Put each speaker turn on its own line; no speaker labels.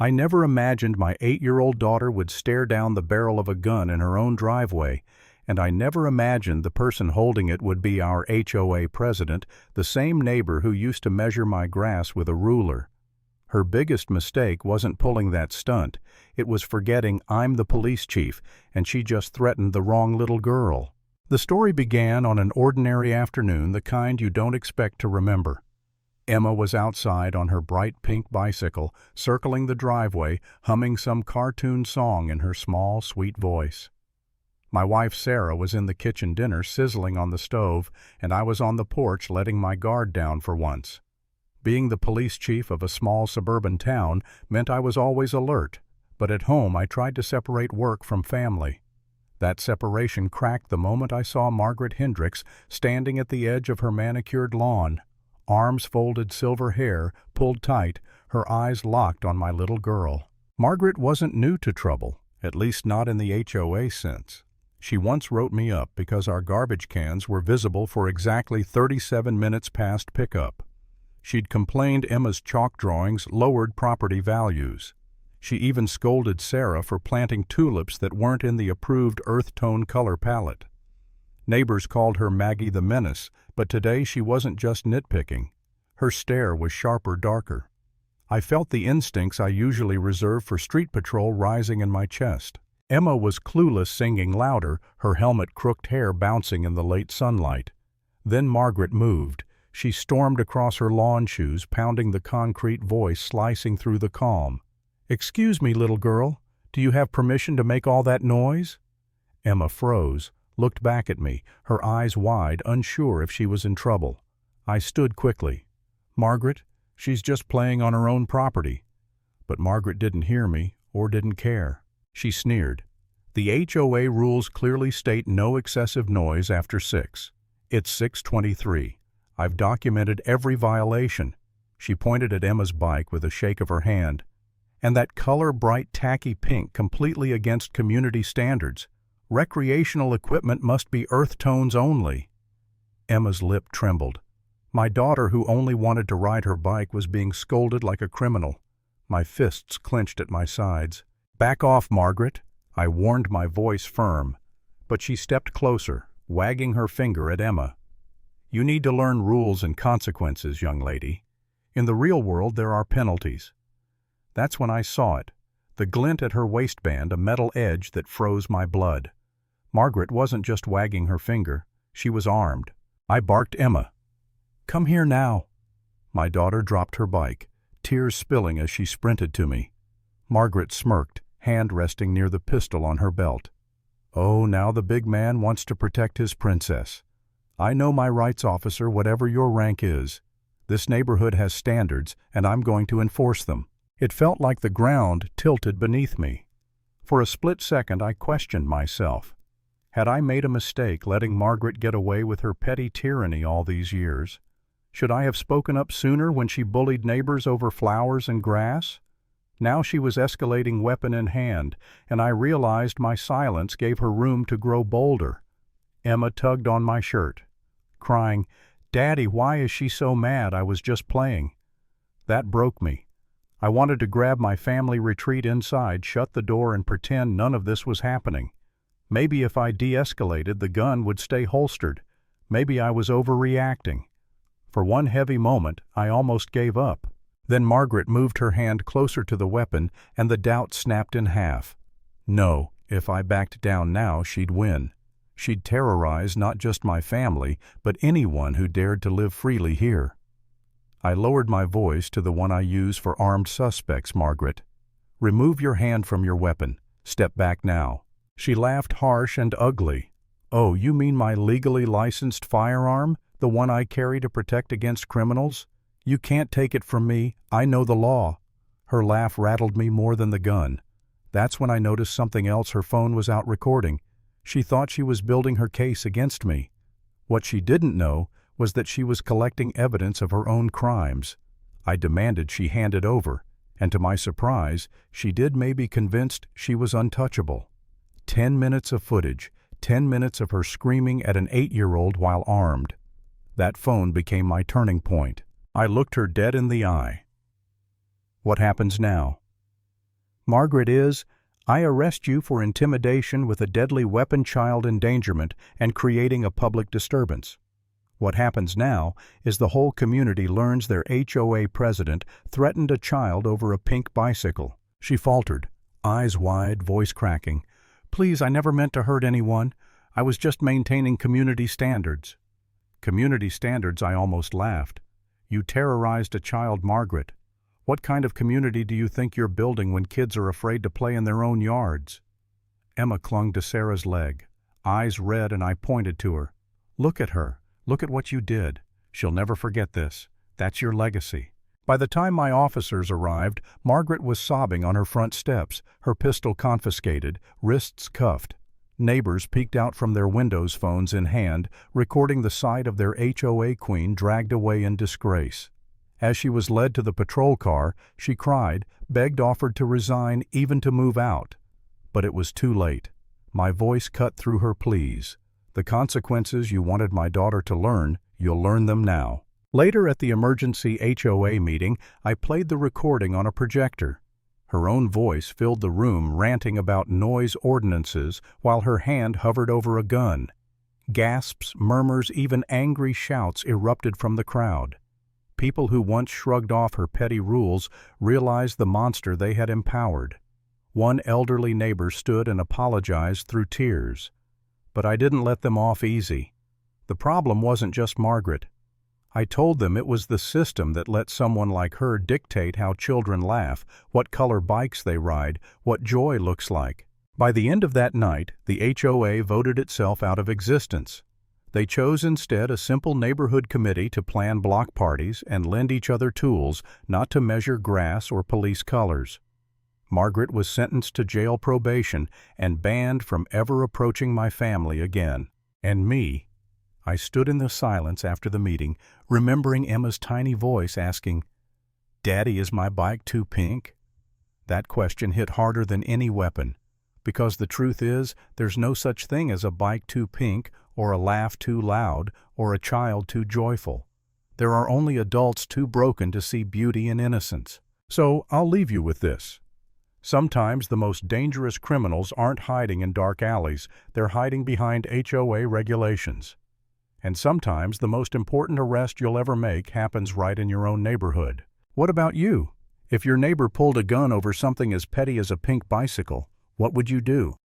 I never imagined my 8-year-old daughter would stare down the barrel of a gun in her own driveway, and I never imagined the person holding it would be our HOA president, the same neighbor who used to measure my grass with a ruler. Her biggest mistake wasn't pulling that stunt, it was forgetting I'm the police chief, and she just threatened the wrong little girl. The story began on an ordinary afternoon, the kind you don't expect to remember. Emma was outside on her bright pink bicycle, circling the driveway, humming some cartoon song in her small, sweet voice. My wife Sarah was in the kitchen, dinner sizzling on the stove, and I was on the porch letting my guard down for once. Being the police chief of a small suburban town meant I was always alert, but at home I tried to separate work from family. That separation cracked the moment I saw Margaret Hendricks standing at the edge of her manicured lawn. Arms folded, silver hair pulled tight, her eyes locked on my little girl. Margaret wasn't new to trouble, at least not in the HOA sense. She once wrote me up because our garbage cans were visible for exactly 37 minutes past pickup. She'd complained Emma's chalk drawings lowered property values. She even scolded Sarah for planting tulips that weren't in the approved earth tone color palette. Neighbors called her Maggie the Menace, but today she wasn't just nitpicking. Her stare was sharper, darker. I felt the instincts I usually reserve for street patrol rising in my chest. Emma was clueless, singing louder, her helmet-crooked hair bouncing in the late sunlight. Then Margaret moved. She stormed across her lawn shoes, pounding the concrete, voice slicing through the calm. "Excuse me, little girl, do you have permission to make all that noise?" Emma froze, looked back at me, her eyes wide, unsure if she was in trouble. I stood quickly. "Margaret, she's just playing on her own property." But Margaret didn't hear me, or didn't care. She sneered. "The HOA rules clearly state no excessive noise after 6. It's 6:23. I've documented every violation." She pointed at Emma's bike with a shake of her hand. "And that color, bright tacky pink, completely against community standards. Recreational equipment must be earth tones only." Emma's lip trembled. My daughter, who only wanted to ride her bike, was being scolded like a criminal. My fists clenched at my sides. "Back off, Margaret," I warned, my voice firm. But she stepped closer, wagging her finger at Emma. "You need to learn rules and consequences, young lady. In the real world there are penalties." That's when I saw it, the glint at her waistband, a metal edge that froze my blood. Margaret wasn't just wagging her finger, she was armed. I barked, "Emma, come here now." My daughter dropped her bike, tears spilling as she sprinted to me. Margaret smirked, hand resting near the pistol on her belt. "Oh, now the big man wants to protect his princess. I know my rights, officer, whatever your rank is. This neighborhood has standards, and I'm going to enforce them." It felt like the ground tilted beneath me. For a split second I questioned myself. Had I made a mistake letting Margaret get away with her petty tyranny all these years? Should I have spoken up sooner when she bullied neighbors over flowers and grass? Now she was escalating, weapon in hand, and I realized my silence gave her room to grow bolder. Emma tugged on my shirt, crying, "Daddy, why is she so mad? I was just playing." That broke me. I wanted to grab my family retreat inside, shut the door, and pretend none of this was happening. Maybe if I de-escalated, the gun would stay holstered. Maybe I was overreacting. For one heavy moment, I almost gave up. Then Margaret moved her hand closer to the weapon, and the doubt snapped in half. No, if I backed down now, she'd win. She'd terrorize not just my family, but anyone who dared to live freely here. I lowered my voice to the one I use for armed suspects. "Margaret, remove your hand from your weapon. Step back now." She laughed, harsh and ugly. "Oh, you mean my legally licensed firearm, the one I carry to protect against criminals? You can't take it from me. I know the law." Her laugh rattled me more than the gun. That's when I noticed something else. Her phone was out recording. She thought she was building her case against me. What she didn't know was that she was collecting evidence of her own crimes. I demanded she hand it over, and to my surprise, she did, maybe convinced she was untouchable. 10 minutes of footage, 10 minutes of her screaming at an 8-year-old while armed. That phone became my turning point. I looked her dead in the eye. "What happens now?" Margaret is, I arrest you for intimidation with a deadly weapon, child endangerment, and creating a public disturbance. What happens now is the whole community learns their HOA president threatened a child over a pink bicycle. She faltered, eyes wide, voice cracking. Please, I never meant to hurt anyone. I was just maintaining community standards. Community standards, I almost laughed. You terrorized a child, Margaret. What kind of community do you think you're building when kids are afraid to play in their own yards? Emma clung to Sarah's leg, eyes red, and I pointed to her. Look at her. Look at what you did. She'll never forget this. That's your legacy. By the time my officers arrived, Margaret was sobbing on her front steps, her pistol confiscated, wrists cuffed. Neighbors peeked out from their windows, phones in hand, recording the sight of their HOA queen dragged away in disgrace. As she was led to the patrol car, she cried, begged, offered to resign, even to move out. But it was too late. My voice cut through her pleas. The consequences you wanted my daughter to learn, you'll learn them now. Later at the emergency HOA meeting, I played the recording on a projector. Her own voice filled the room, ranting about noise ordinances while her hand hovered over a gun. Gasps, murmurs, even angry shouts erupted from the crowd. People who once shrugged off her petty rules realized the monster they had empowered. One elderly neighbor stood and apologized through tears. But I didn't let them off easy. The problem wasn't just Margaret. I told them it was the system that let someone like her dictate how children laugh, what color bikes they ride, what joy looks like. By the end of that night, the HOA voted itself out of existence. They chose instead a simple neighborhood committee to plan block parties and lend each other tools, not to measure grass or police colors. Margaret was sentenced to jail probation and banned from ever approaching my family again. And me? I stood in the silence after the meeting, remembering Emma's tiny voice asking, "Daddy, is my bike too pink?" That question hit harder than any weapon, because the truth is, there's no such thing as a bike too pink, or a laugh too loud, or a child too joyful. There are only adults too broken to see beauty and innocence. So I'll leave you with this. Sometimes the most dangerous criminals aren't hiding in dark alleys, they're hiding behind HOA regulations. And sometimes the most important arrest you'll ever make happens right in your own neighborhood. What about you? If your neighbor pulled a gun over something as petty as a pink bicycle, what would you do?